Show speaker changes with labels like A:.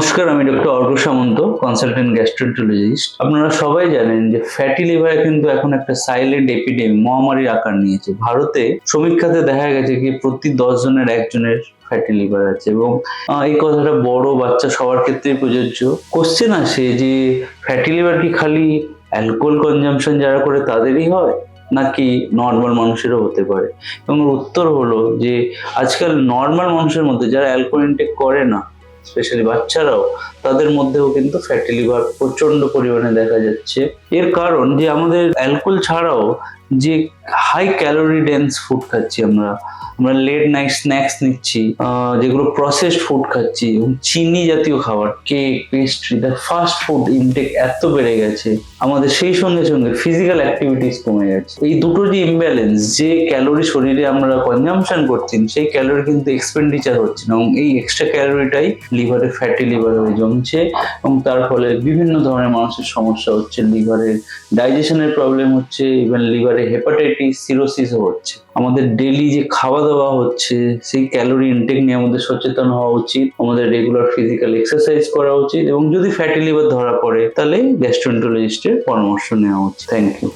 A: নমস্কার, আমি ডক্টর অর্ঘ্য সামন্ত, consultant gastroenterologist. আপনারা সবাই জানেন যে ফ্যাটি লিভার কিন্তু এখন একটা সাইলেন্ট এপিডেমিক, মহামারীর আকার নিয়েছে। ভারতে সমীক্ষাতে দেখা গেছে কি প্রতি 10 জনের একজনের ফ্যাটি লিভার আছে, এবং এই কথাটা বড় বাচ্চা সবার ক্ষেত্রেই প্রযোজ্য। কোশ্চেন আসে যে ফ্যাটি লিভার কি খালি অ্যালকোহল কনজাম্পশন যারা করে তাদেরই হয়, নাকি নর্মাল মানুষেরও হতে পারে? এবং উত্তর হলো যে আজকাল নর্মাল মানুষের মধ্যে যারা অ্যালকোহল ইনটেক করে না, স্পেশালি বাচ্চারাও, তাদের মধ্যেও কিন্তু ফ্যাটি লিভার প্রচন্ড পরিমাণে দেখা যাচ্ছে। এর কারণ যে আমাদের অ্যালকোহল ছাড়াও যে হাই ক্যালোরি ডেন্স ফুড খাচ্ছি আমরা লেট নাইট স্ন্যাক্স নিচ্ছি, যেগুলো প্রসেসড ফুড খাচ্ছি, এবং চিনি জাতীয় খাবার, cake, pastry, fast food intake এত বেড়ে গেছে, আমাদের সেই সঙ্গে সঙ্গে ফিজিক্যাল অ্যাক্টিভিটিস কমে গেছে। এই দুটো যে ইমব্যালেন্স, যে ক্যালোরি শরীরে আমরা কনজাম্পশন করছি সেই ক্যালোরি কিন্তু এক্সপেন্ডিচার হচ্ছে না, এবং এই এক্সট্রা ক্যালোরিটাই লিভারে ফ্যাটি লিভার হয়ে জমছে, এবং তার ফলে বিভিন্ন ধরনের মানুষের সমস্যা হচ্ছে। লিভারের ডাইজেশনের প্রবলেম হচ্ছে, ইভেন লিভারে হেপাটাইটিস, সিরোসিসও হচ্ছে। আমাদের ডেইলি যে খাওয়া দাওয়া হচ্ছে সেই ক্যালোরি ইনটেক নিয়ে আমাদের সচেতন হওয়া উচিত, আমাদের রেগুলার ফিজিক্যাল এক্সারসাইজ করা উচিত, এবং যদি ফ্যাটি লিভার ধরা পড়ে তাহলে গ্যাস্ট্রোএন্টারোলজিস্টের পরামর্শ নেওয়া উচিত। Thank you.